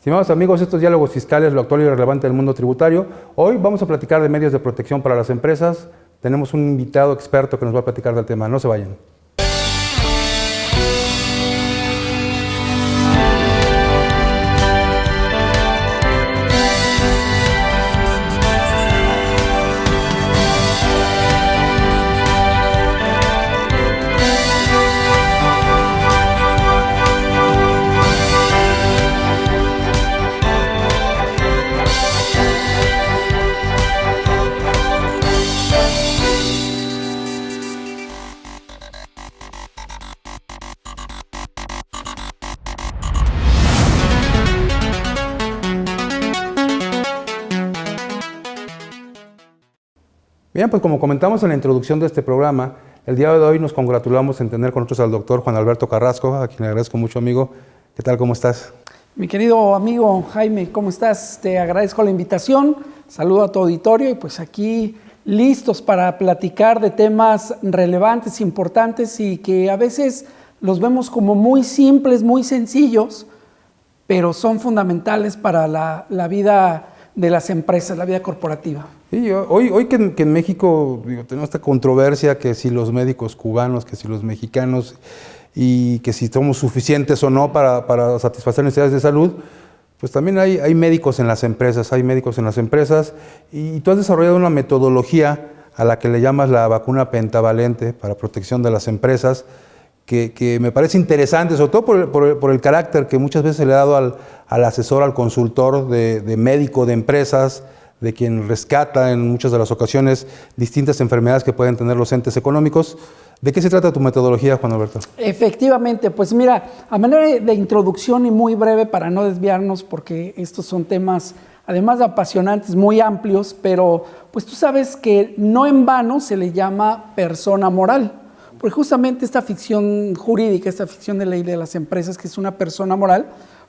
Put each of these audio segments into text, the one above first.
Estimados amigos, estos diálogos fiscales, lo actual y relevante del mundo tributario. Hoy vamos a platicar de medios de protección para las empresas. Tenemos un invitado experto que nos va a platicar del tema. No se vayan. Bien, pues como comentamos en la introducción de este programa, el día de hoy nos congratulamos en tener con nosotros al doctor Juan Alberto Carrasco, a quien le agradezco mucho, amigo. ¿Qué tal? ¿Cómo estás? Mi querido amigo Jaime, ¿cómo estás? Te agradezco la invitación, saludo a tu auditorio y pues aquí listos para platicar de temas relevantes, importantes y que a veces los vemos como muy simples, muy sencillos, pero son fundamentales para la vida de las empresas, la vida corporativa. Sí, hoy que en México tenemos esta controversia que si los médicos cubanos, que si los mexicanos y que si somos suficientes o no para satisfacer necesidades de salud, pues también hay médicos en las empresas, y tú has desarrollado una metodología a la que le llamas la vacuna pentavalente para protección de las empresas, que me parece interesante, sobre todo por el carácter que muchas veces se le ha dado al asesor, al consultor de médico de empresas, de quien rescata en muchas de las ocasiones distintas enfermedades que pueden tener los entes económicos. ¿De qué se trata tu metodología, Juan Alberto? Efectivamente, pues mira, a manera de introducción y muy breve para no desviarnos, porque estos son temas, además de apasionantes, muy amplios, pero pues tú sabes que no en vano se le llama persona moral, porque justamente esta ficción jurídica, esta ficción de ley de las empresas, que es una persona moral,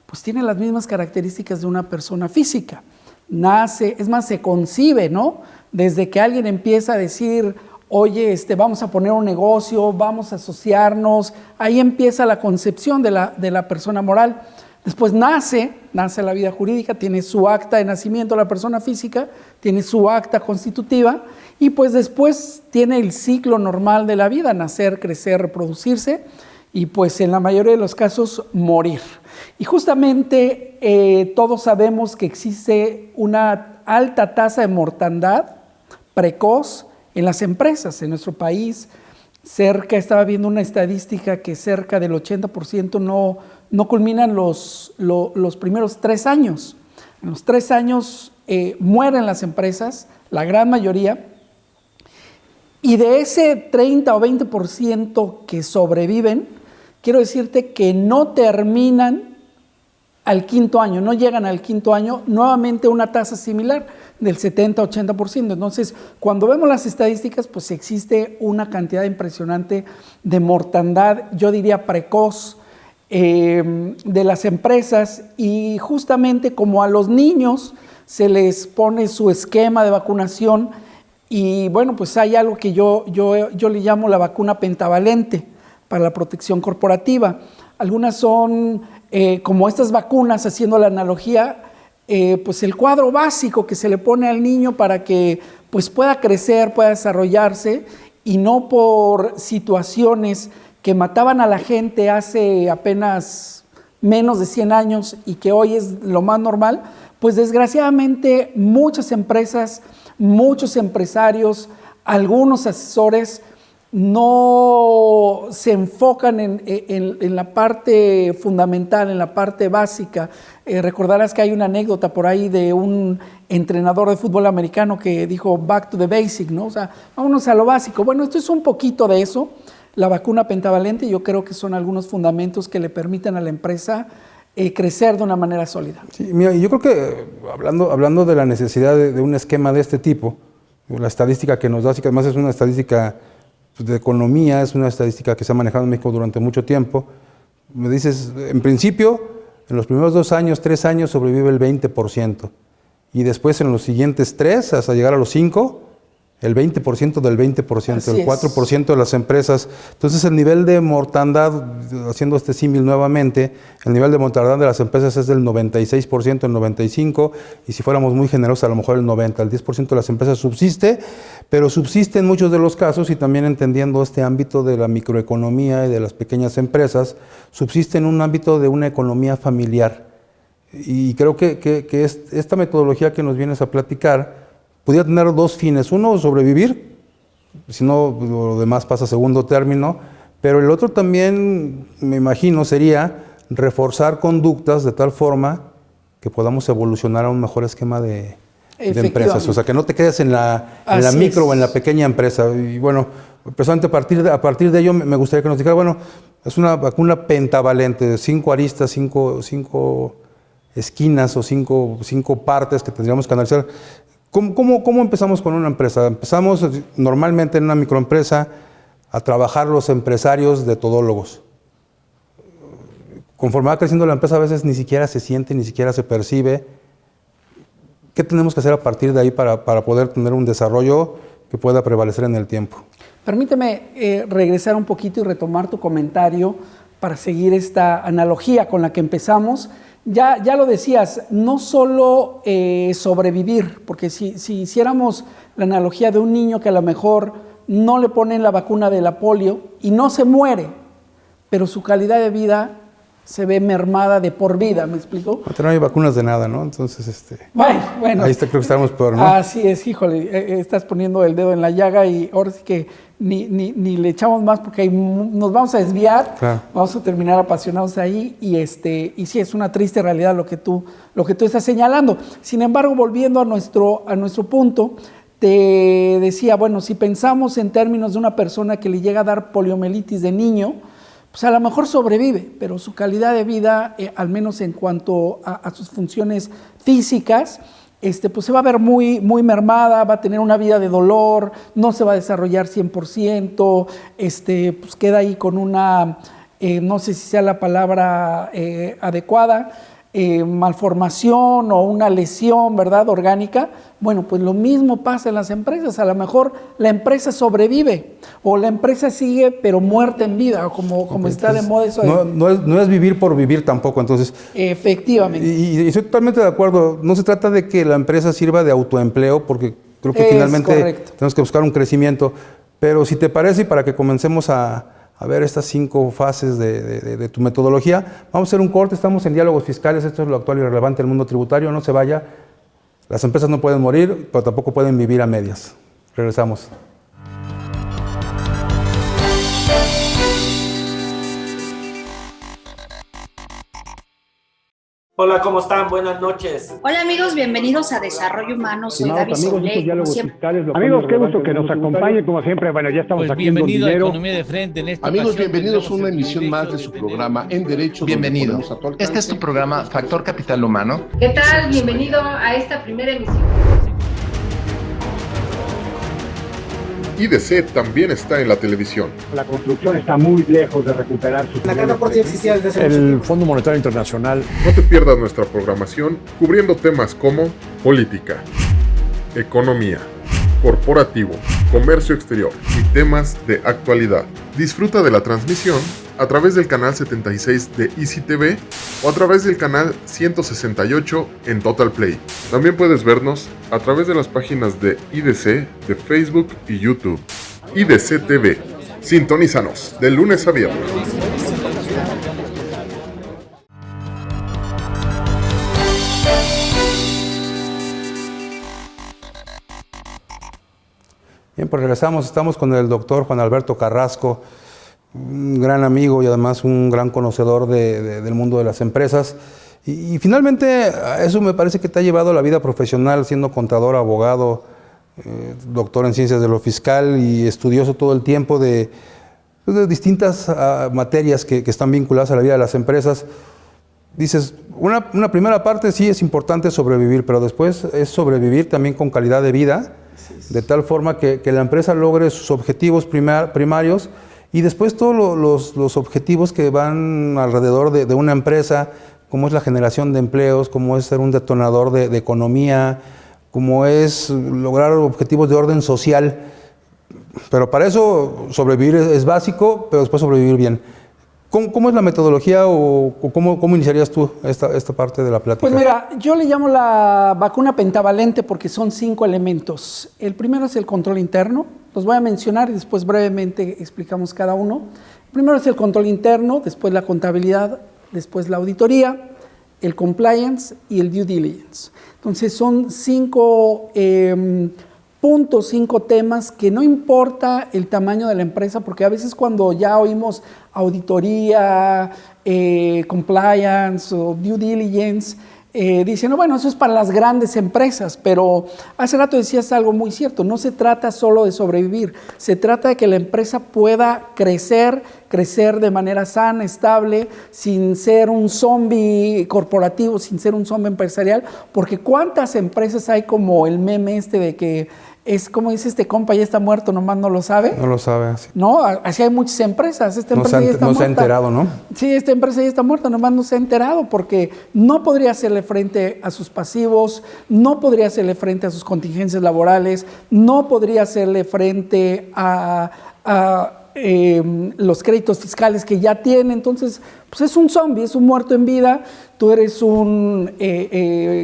pues tiene las mismas características de una persona física. Nace, es más, se concibe, ¿no? Desde que alguien empieza a decir, oye, vamos a poner un negocio, vamos a asociarnos, ahí empieza la concepción de la persona moral. Después nace la vida jurídica, tiene su acta de nacimiento la persona física, tiene su acta constitutiva y pues después tiene el ciclo normal de la vida, nacer, crecer, reproducirse y pues en la mayoría de los casos morir. Y justamente todos sabemos que existe una alta tasa de mortandad precoz en las empresas. En nuestro país, estaba viendo una estadística que cerca del 80% no culminan los primeros 3 años. En los 3 años mueren las empresas, la gran mayoría, y de ese 30 o 20% que sobreviven, quiero decirte que no terminan al 5º año, no llegan al 5º año, nuevamente una tasa similar del 70-80%. Entonces, cuando vemos las estadísticas, pues existe una cantidad impresionante de mortandad, yo diría precoz, de las empresas, y justamente como a los niños se les pone su esquema de vacunación, y bueno, pues hay algo que yo le llamo la vacuna pentavalente para la protección corporativa. Algunas son como estas vacunas, haciendo la analogía, pues el cuadro básico que se le pone al niño para que pues pueda crecer, pueda desarrollarse, y no por situaciones que mataban a la gente hace apenas menos de 100 años y que hoy es lo más normal, pues desgraciadamente muchas empresas, muchos empresarios, algunos asesores no se enfocan en la parte fundamental, en la parte básica. Recordarás que hay una anécdota por ahí de un entrenador de fútbol americano que dijo back to the basic, ¿no? O sea, vámonos a lo básico. Bueno, esto es un poquito de eso. La vacuna pentavalente, yo creo que son algunos fundamentos que le permiten a la empresa crecer de una manera sólida. Sí, mira, yo creo que hablando de la necesidad de un esquema de este tipo, la estadística que nos da, que además es una estadística de economía, es una estadística que se ha manejado en México durante mucho tiempo, me dices, en principio, en los primeros 2 años, 3 años sobrevive el 20%, y después en los siguientes 3, hasta llegar a los 5, el 20% del 20%, Así el 4% de las empresas. Entonces el nivel de mortandad, haciendo este símil nuevamente, el nivel de mortandad de las empresas es del 96%, el 95%, y si fuéramos muy generosos a lo mejor el 90%, el 10% de las empresas subsiste, pero subsiste en muchos de los casos, y también entendiendo este ámbito de la microeconomía y de las pequeñas empresas, subsiste en un ámbito de una economía familiar. Y creo que esta metodología que nos vienes a platicar podría tener dos fines. Uno, sobrevivir, si no, lo demás pasa a segundo término, pero el otro también, me imagino, sería reforzar conductas de tal forma que podamos evolucionar a un mejor esquema de empresas. O sea, que no te quedes en la micro o en la pequeña empresa. Y bueno, precisamente a partir de ello me gustaría que nos dijera, bueno, es una vacuna pentavalente, 5 aristas, 5 esquinas o cinco partes que tendríamos que analizar. ¿Cómo empezamos con una empresa? Empezamos normalmente en una microempresa a trabajar los empresarios de todólogos. Conforme va creciendo la empresa, a veces ni siquiera se siente, ni siquiera se percibe. ¿Qué tenemos que hacer a partir de ahí para poder tener un desarrollo que pueda prevalecer en el tiempo? Permíteme regresar un poquito y retomar tu comentario para seguir esta analogía con la que empezamos. Ya lo decías, no solo sobrevivir, porque si hiciéramos la analogía de un niño que a lo mejor no le ponen la vacuna de la polio y no se muere, pero su calidad de vida se ve mermada de por vida, ¿me explico? No hay vacunas de nada, ¿no? Entonces, bueno. Ahí está, creo que estamos peor, ¿no? Así es, híjole, estás poniendo el dedo en la llaga y ahora sí que ni le echamos más porque ahí nos vamos a desviar, claro. Vamos a terminar apasionados ahí y sí, es una triste realidad lo que tú estás señalando. Sin embargo, volviendo a nuestro punto, te decía, bueno, si pensamos en términos de una persona que le llega a dar poliomielitis de niño, pues a lo mejor sobrevive, pero su calidad de vida, al menos en cuanto a sus funciones físicas, pues se va a ver muy, muy mermada, va a tener una vida de dolor, no se va a desarrollar 100%, pues queda ahí con una, no sé si sea la palabra adecuada, malformación o una lesión, ¿verdad?, orgánica. Bueno, pues lo mismo pasa en las empresas. A lo mejor la empresa sobrevive o la empresa sigue, pero muerta en vida, como está de moda eso. No es vivir por vivir tampoco, entonces. Efectivamente. Y estoy totalmente de acuerdo. No se trata de que la empresa sirva de autoempleo, porque creo que finalmente tenemos que buscar un crecimiento. Pero si te parece, y para que comencemos a ver estas 5 fases de tu metodología, vamos a hacer un corte. Estamos en Diálogos Fiscales. Esto es lo actual y relevante del mundo tributario. No se vaya. Las empresas no pueden morir, pero tampoco pueden vivir a medias. Regresamos. Hola, ¿cómo están? Buenas noches. Hola amigos, bienvenidos a Desarrollo Humano. Soy Gaby Soule. Amigos, qué gusto que nos acompañen, como siempre. Bueno, ya estamos aquí en Don Dinero. Economía de Frente. En esta amigos, bienvenidos a una emisión más de su programa En Derecho. Bienvenido. Este es tu programa Factor Capital Humano. ¿Qué tal? Bienvenido a esta primera emisión. IDC también está en la televisión. La construcción está muy lejos de recuperar sus... La carga por sí existía desde hace el Fondo Monetario Internacional. No te pierdas nuestra programación cubriendo temas como política, economía, corporativo, comercio exterior y temas de actualidad. Disfruta de la transmisión a través del canal 76 de Easy TV o a través del canal 168 en Total Play. También puedes vernos a través de las páginas de IDC, de Facebook y YouTube. IDC TV. Sintonízanos de lunes a viernes. Bien, pues regresamos. Estamos con el doctor Juan Alberto Carrasco, un gran amigo y además un gran conocedor del mundo de las empresas. Y finalmente, eso me parece que te ha llevado a la vida profesional, siendo contador, abogado, doctor en ciencias de lo fiscal y estudioso todo el tiempo de distintas materias que están vinculadas a la vida de las empresas. Dices, una primera parte sí es importante sobrevivir, pero después es sobrevivir también con calidad de vida, de tal forma que la empresa logre sus objetivos primarios y después todos los objetivos que van alrededor de una empresa, como es la generación de empleos, como es ser un detonador de economía, como es lograr objetivos de orden social. Pero para eso sobrevivir es básico, pero después sobrevivir bien. ¿Cómo es la metodología o cómo iniciarías tú esta parte de la plática? Pues mira, yo le llamo la vacuna pentavalente porque son 5 elementos. El primero es el control interno. Los voy a mencionar y después brevemente explicamos cada uno. El primero es el control interno, después la contabilidad, después la auditoría, el compliance y el due diligence. Entonces son 5 puntos, 5 temas que no importa el tamaño de la empresa, porque a veces cuando ya oímos auditoría, compliance o due diligence, dicen, no, bueno, eso es para las grandes empresas, pero hace rato decías algo muy cierto, no se trata solo de sobrevivir, se trata de que la empresa pueda crecer de manera sana, estable, sin ser un zombie corporativo, sin ser un zombie empresarial, porque ¿cuántas empresas hay como el meme de que es como dice este compa, ya está muerto, nomás no lo sabe? No lo sabe, así. No, así hay muchas empresas. Esta empresa ya está muerta. No se ha enterado, ¿no? Sí, esta empresa ya está muerta, nomás no se ha enterado porque no podría hacerle frente a sus pasivos, no podría hacerle frente a sus contingencias laborales, no podría hacerle frente a los créditos fiscales que ya tiene. Entonces, pues es un zombie, es un muerto en vida. Tú eres un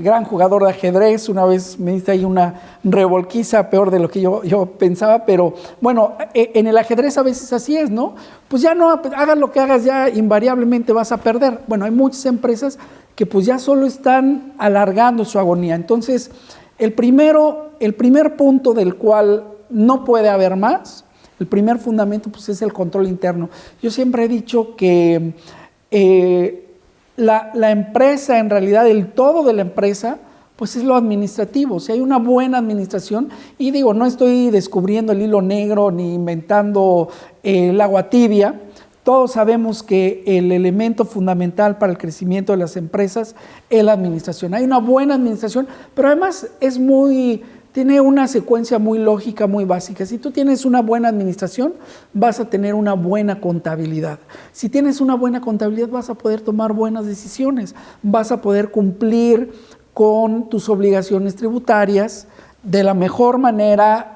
gran jugador de ajedrez. Una vez me diste ahí una revolquiza peor de lo que yo pensaba, pero bueno, en el ajedrez a veces así es, ¿no? Pues ya no, hagas lo que hagas, ya invariablemente vas a perder. Bueno, hay muchas empresas que pues ya solo están alargando su agonía. Entonces, el primer punto del cual no puede haber más, el primer fundamento pues es el control interno. Yo siempre he dicho que la empresa, en realidad el todo de la empresa, pues es lo administrativo. Si hay una buena administración, y digo, no estoy descubriendo el hilo negro ni inventando el agua tibia, todos sabemos que el elemento fundamental para el crecimiento de las empresas es la administración. Hay una buena administración, pero además tiene una secuencia muy lógica, muy básica. Si tú tienes una buena administración, vas a tener una buena contabilidad. Si tienes una buena contabilidad, vas a poder tomar buenas decisiones, vas a poder cumplir con tus obligaciones tributarias de la mejor manera,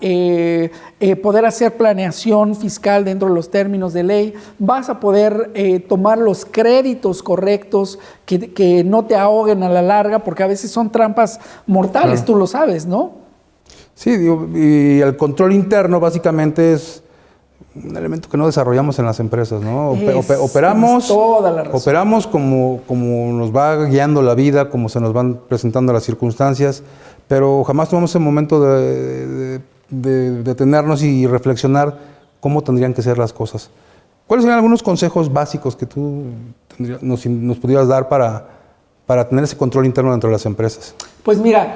poder hacer planeación fiscal dentro de los términos de ley, vas a poder tomar los créditos correctos que no te ahoguen a la larga, porque a veces son trampas mortales, claro. Tú lo sabes, ¿no? Sí, y el control interno básicamente es un elemento que no desarrollamos en las empresas, ¿no? Operamos como nos va guiando la vida, como se nos van presentando las circunstancias, pero jamás tomamos el momento de detenernos y reflexionar cómo tendrían que ser las cosas. ¿Cuáles serían algunos consejos básicos que tú nos pudieras dar para tener ese control interno dentro de las empresas? Pues mira,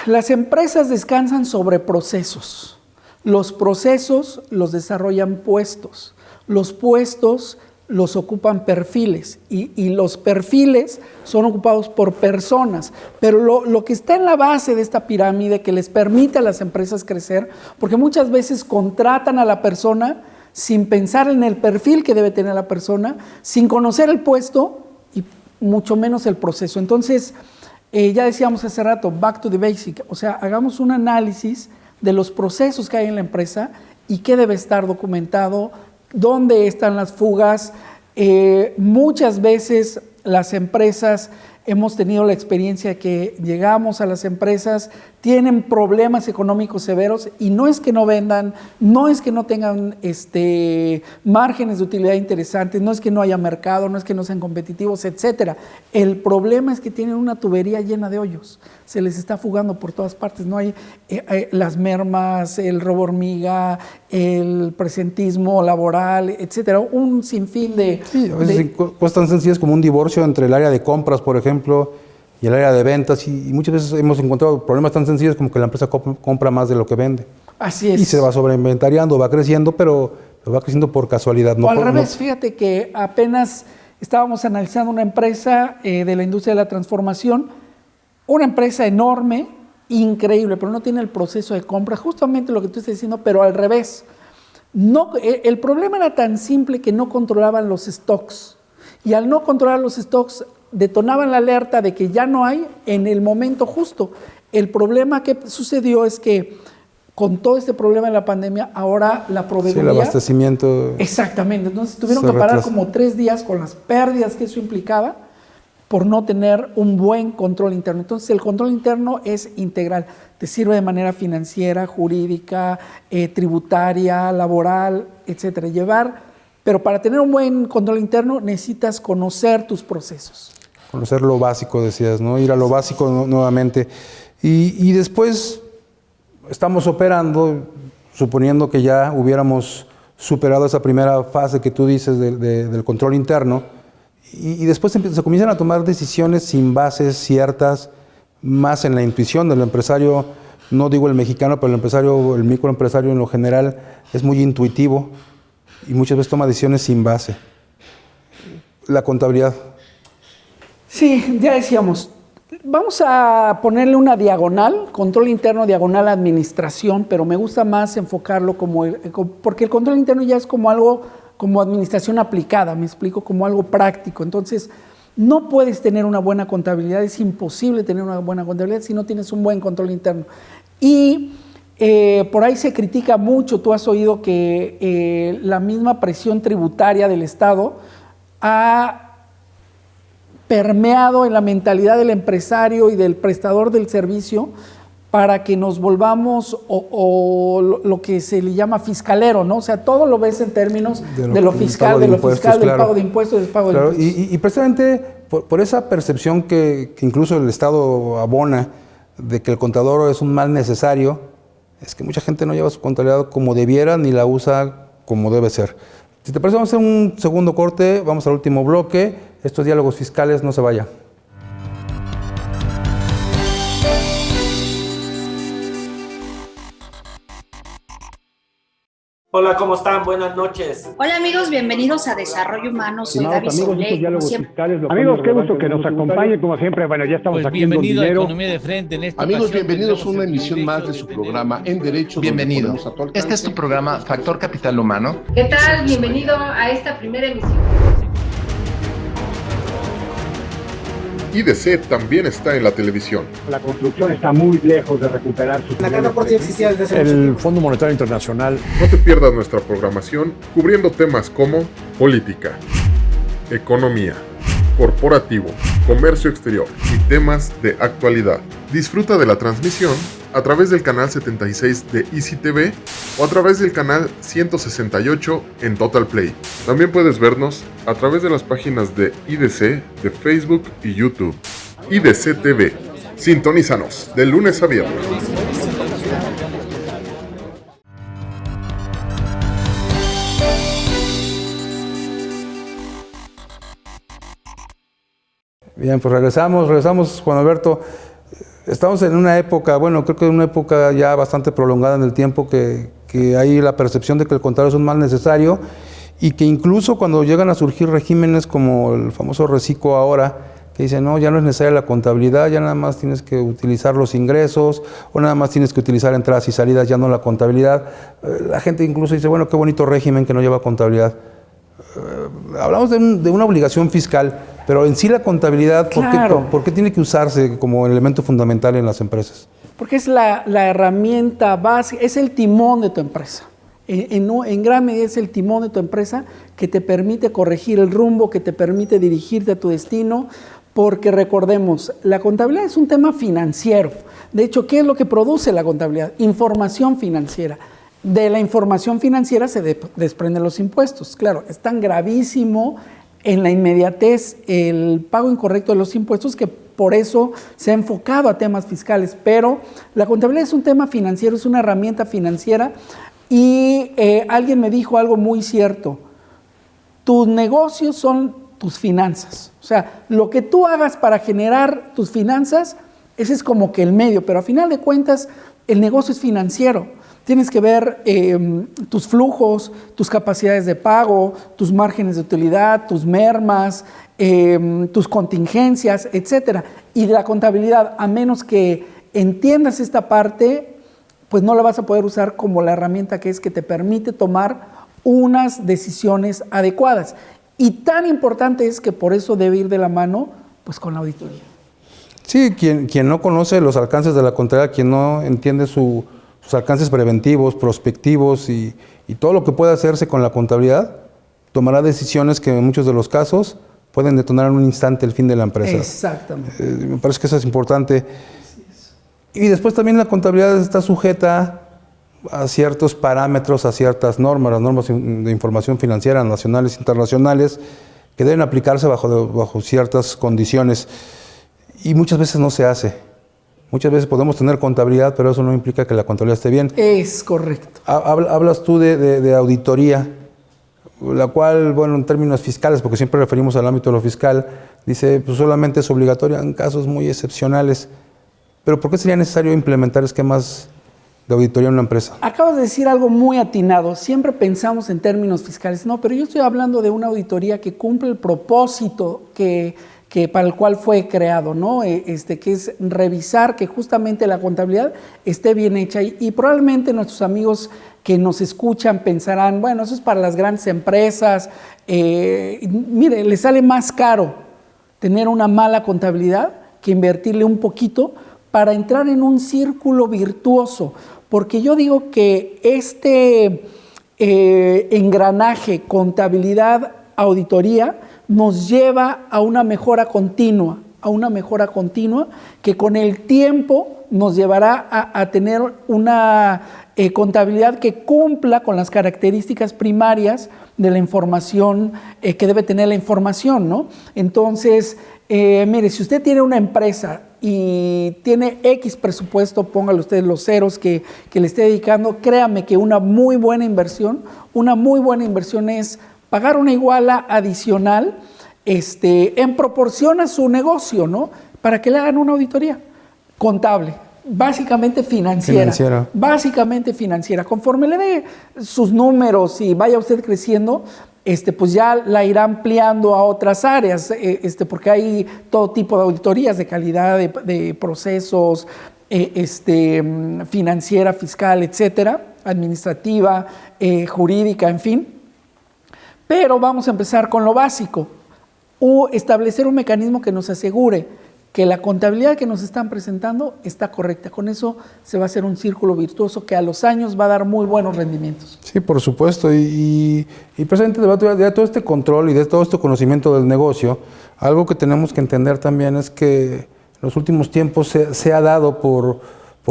las empresas descansan sobre procesos. Los procesos los desarrollan puestos. Los puestos los ocupan perfiles y los perfiles son ocupados por personas. Pero lo que está en la base de esta pirámide que les permite a las empresas crecer, porque muchas veces contratan a la persona sin pensar en el perfil que debe tener la persona, sin conocer el puesto y mucho menos el proceso. Entonces, ya decíamos hace rato, back to the basic, o sea, hagamos un análisis de los procesos que hay en la empresa y qué debe estar documentado, dónde están las fugas. Muchas veces las empresas hemos tenido la experiencia que llegamos a las empresas, tienen problemas económicos severos y no es que no vendan, no es que no tengan márgenes de utilidad interesantes, no es que no haya mercado, no es que no sean competitivos, etcétera. El problema es que tienen una tubería llena de hoyos, se les está fugando por todas partes, no hay las mermas, el robo hormiga, el presentismo laboral, etcétera, un sinfín de... Sí, a veces cosas tan sencillas como un divorcio entre el área de compras, por ejemplo, y el área de ventas, y muchas veces hemos encontrado problemas tan sencillos como que la empresa compra más de lo que vende. Así es. Y se va sobreinventariando, va creciendo, pero va creciendo por casualidad. No, o al revés, fíjate que apenas estábamos analizando una empresa de la industria de la transformación, una empresa enorme, increíble, pero no tiene el proceso de compra, justamente lo que tú estás diciendo, pero al revés. No, el problema era tan simple que no controlaban los stocks, y al no controlar los stocks, detonaban la alerta de que ya no hay en el momento justo. El problema que sucedió es que con todo este problema de la pandemia, ahora la proveeduría... Sí, el abastecimiento... Exactamente. Entonces tuvieron que parar como 3 días con las pérdidas que eso implicaba por no tener un buen control interno. Entonces el control interno es integral. Te sirve de manera financiera, jurídica, tributaria, laboral, etcétera. Pero para tener un buen control interno necesitas conocer tus procesos. Conocer lo básico, decías, ¿no? Ir a lo básico nuevamente. Y después estamos operando, suponiendo que ya hubiéramos superado esa primera fase que tú dices del control interno, y después se comienzan a tomar decisiones sin bases ciertas, más en la intuición del empresario, no digo el mexicano, pero el empresario, el microempresario en lo general, es muy intuitivo y muchas veces toma decisiones sin base. La contabilidad. Sí, ya decíamos, vamos a ponerle una diagonal, control interno, diagonal administración, pero me gusta más enfocarlo porque el control interno ya es como algo, como administración aplicada, me explico, como algo práctico. Entonces, no puedes tener una buena contabilidad, es imposible tener una buena contabilidad si no tienes un buen control interno. Y por ahí se critica mucho, tú has oído que la misma presión tributaria del Estado ha permeado en la mentalidad del empresario y del prestador del servicio para que nos volvamos lo que se le llama fiscalero, ¿no? O sea, todo lo ves en términos de lo fiscal, del pago de impuestos, del pago de impuestos. Y precisamente por esa percepción que incluso el Estado abona de que el contador es un mal necesario, es que mucha gente no lleva su contabilidad como debiera ni la usa como debe ser. Si te parece, vamos a hacer un segundo corte, vamos al último bloque. Estos diálogos fiscales, no se vaya. Hola, ¿cómo están? Buenas noches. Hola amigos, bienvenidos a Desarrollo Humano. Soy Gaby Soule. Amigos, qué gusto que nos acompañen, como siempre. Bueno, ya estamos aquí en bienvenido a Economía de Frente. En esta Amigos, bienvenidos a una emisión más de su programa En Derecho. Bienvenido. Este es tu programa Factor Capital Humano. ¿Qué tal? Bienvenido a esta primera emisión. IDC también está en la televisión. La construcción está muy lejos de recuperar su... La carga por sí existía desde el Fondo Monetario Internacional. No te pierdas nuestra programación cubriendo temas como política, economía, corporativo, comercio exterior y temas de actualidad. Disfruta de la transmisión a través del canal 76 de Easy TV o a través del canal 168 en Total Play. También puedes vernos a través de las páginas de IDC, de Facebook y YouTube. IDC TV. Sintonízanos de lunes a viernes. Bien, pues regresamos, Juan Alberto. Estamos en una época, bueno, creo que en una época ya bastante prolongada en el tiempo, que hay la percepción de que el contador es un mal necesario y que incluso cuando llegan a surgir regímenes como el famoso Reciclo ahora, que dicen, no, ya no es necesaria la contabilidad, ya nada más tienes que utilizar los ingresos o nada más tienes que utilizar entradas y salidas, ya no la contabilidad. La gente incluso dice, bueno, qué bonito régimen que no lleva contabilidad. Hablamos de una obligación fiscal, pero en sí la contabilidad, Claro. ¿por qué tiene que usarse como elemento fundamental en las empresas? Porque es la herramienta básica, es el timón de tu empresa. En gran medida es el timón de tu empresa que te permite corregir el rumbo, que te permite dirigirte a tu destino, porque recordemos, la contabilidad es un tema financiero. De hecho, ¿qué es lo que produce la contabilidad? Información financiera. De la información financiera se desprenden los impuestos. Claro, es tan gravísimo en la inmediatez el pago incorrecto de los impuestos que por eso se ha enfocado a temas fiscales. Pero la contabilidad es un tema financiero, es una herramienta financiera y alguien me dijo algo muy cierto. Tus negocios son tus finanzas. O sea, lo que tú hagas para generar tus finanzas, ese es como que el medio, pero a final de cuentas el negocio es financiero. Tienes que ver tus flujos, tus capacidades de pago, tus márgenes de utilidad, tus mermas, tus contingencias, etc. Y la contabilidad, a menos que entiendas esta parte, pues no la vas a poder usar como la herramienta que es que te permite tomar unas decisiones adecuadas. Y tan importante es que por eso debe ir de la mano pues con la auditoría. Sí, quien no conoce los alcances de la contabilidad, quien no entiende sus alcances preventivos, prospectivos y todo lo que puede hacerse con la contabilidad, tomará decisiones que en muchos de los casos pueden detonar en un instante el fin de la empresa. Exactamente. Me parece que eso es importante. Y después también la contabilidad está sujeta a ciertos parámetros, a ciertas normas, las normas de información financiera nacionales e internacionales, que deben aplicarse bajo ciertas condiciones. Y muchas veces no se hace. Muchas veces podemos tener contabilidad, pero eso no implica que la contabilidad esté bien. Es correcto. Hablas tú de auditoría, la cual, bueno, en términos fiscales, porque siempre referimos al ámbito de lo fiscal, dice, pues solamente es obligatoria en casos muy excepcionales. Pero ¿por qué sería necesario implementar esquemas de auditoría en una empresa? Acabas de decir algo muy atinado. Siempre pensamos en términos fiscales. No, pero yo estoy hablando de una auditoría que cumple el propósito que para el cual fue creado, ¿no? Que es revisar que justamente la contabilidad esté bien hecha. Y probablemente nuestros amigos que nos escuchan pensarán, bueno, eso es para las grandes empresas. Mire, les sale más caro tener una mala contabilidad que invertirle un poquito para entrar en un círculo virtuoso. Porque yo digo que este engranaje, contabilidad, auditoría, nos lleva a una mejora continua, que con el tiempo nos llevará a tener una contabilidad que cumpla con las características primarias de la información que debe tener la información, ¿no? Entonces, mire, si usted tiene una empresa y tiene X presupuesto, póngale usted los ceros que le esté dedicando, créame que una muy buena inversión es pagar una iguala adicional en proporción a su negocio, ¿no? Para que le hagan una auditoría contable, básicamente financiera. Básicamente financiera. Conforme le dé sus números y vaya usted creciendo, pues ya la irá ampliando a otras áreas, porque hay todo tipo de auditorías de calidad, de procesos, financiera, fiscal, etcétera, administrativa, jurídica, en fin. Pero vamos a empezar con lo básico, establecer un mecanismo que nos asegure que la contabilidad que nos están presentando está correcta. Con eso se va a hacer un círculo virtuoso que a los años va a dar muy buenos rendimientos. Sí, por supuesto. Y precisamente de todo este control y de todo este conocimiento del negocio, algo que tenemos que entender también es que en los últimos tiempos se ha dado por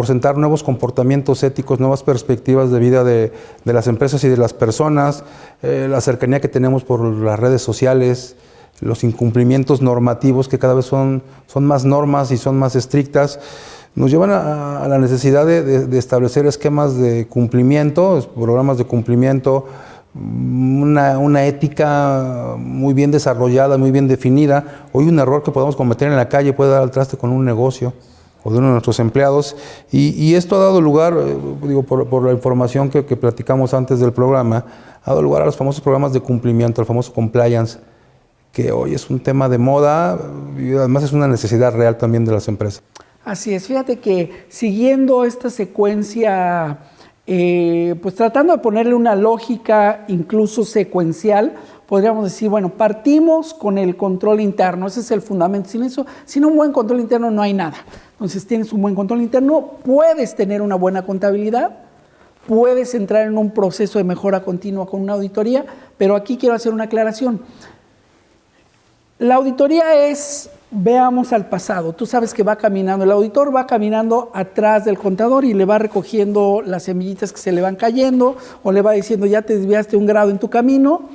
sentar nuevos comportamientos éticos, nuevas perspectivas de vida de las empresas y de las personas, la cercanía que tenemos por las redes sociales, los incumplimientos normativos que cada vez son más normas y son más estrictas, nos llevan a la necesidad de establecer esquemas de cumplimiento, programas de cumplimiento, una ética muy bien desarrollada, muy bien definida. Hoy un error que podemos cometer en la calle puede dar al traste con un negocio o de uno de nuestros empleados, y esto ha dado lugar, por la información que platicamos antes del programa, ha dado lugar a los famosos programas de cumplimiento, el famoso compliance, que hoy es un tema de moda y además es una necesidad real también de las empresas. Así es, fíjate que siguiendo esta secuencia, pues tratando de ponerle una lógica incluso secuencial, podríamos decir, bueno, partimos con el control interno, ese es el fundamento. Sin un buen control interno no hay nada. Entonces tienes un buen control interno, puedes tener una buena contabilidad, puedes entrar en un proceso de mejora continua con una auditoría, pero aquí quiero hacer una aclaración. La auditoría es, veamos al pasado, tú sabes que va caminando, el auditor va caminando atrás del contador y le va recogiendo las semillitas que se le van cayendo o le va diciendo ya te desviaste 1 grado en tu camino,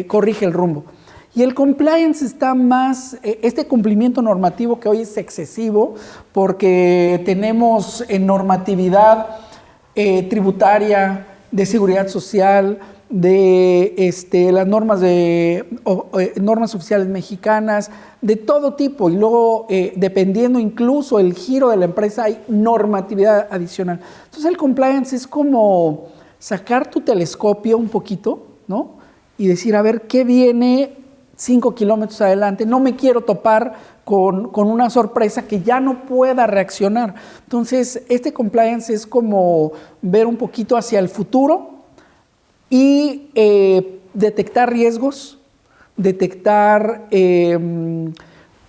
corrige el rumbo. Y el compliance está más, este cumplimiento normativo que hoy es excesivo porque tenemos normatividad tributaria, de seguridad social, de las normas normas oficiales mexicanas, de todo tipo, y luego dependiendo incluso el giro de la empresa hay normatividad adicional. Entonces el compliance es como sacar tu telescopio un poquito, ¿no? Y decir, a ver, ¿qué viene 5 kilómetros adelante? No me quiero topar con una sorpresa que ya no pueda reaccionar. Entonces este compliance es como ver un poquito hacia el futuro y detectar riesgos, detectar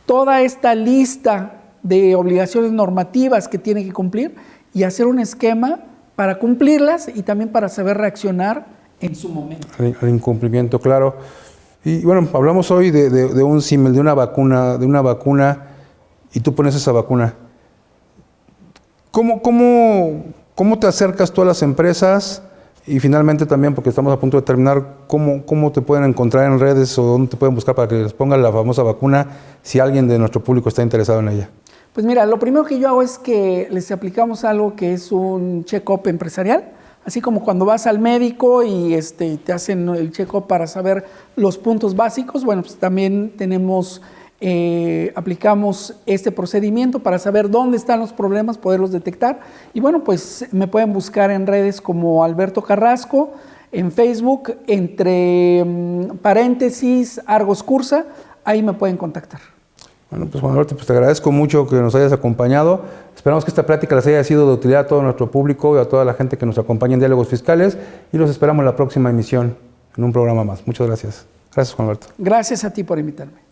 toda esta lista de obligaciones normativas que tiene que cumplir y hacer un esquema para cumplirlas y también para saber reaccionar en su momento. Al incumplimiento, claro. Y bueno, hablamos hoy de un símil, de una vacuna, y tú pones esa vacuna. ¿Cómo te acercas tú a las empresas? Y finalmente también, porque estamos a punto de terminar, ¿cómo te pueden encontrar en redes o dónde te pueden buscar para que les pongan la famosa vacuna si alguien de nuestro público está interesado en ella? Pues mira, lo primero que yo hago es que les aplicamos algo que es un check-up empresarial, así como cuando vas al médico y te hacen el check-up para saber los puntos básicos. Bueno, pues también aplicamos este procedimiento para saber dónde están los problemas, poderlos detectar. Y bueno, pues me pueden buscar en redes como Alberto Carrasco, en Facebook, entre paréntesis, Argos Cursa, ahí me pueden contactar. Bueno, pues Juan Alberto, pues te agradezco mucho que nos hayas acompañado. Esperamos que esta plática les haya sido de utilidad a todo nuestro público y a toda la gente que nos acompaña en Diálogos Fiscales, y los esperamos en la próxima emisión, en un programa más. Muchas gracias. Gracias, Juan Alberto. Gracias a ti por invitarme.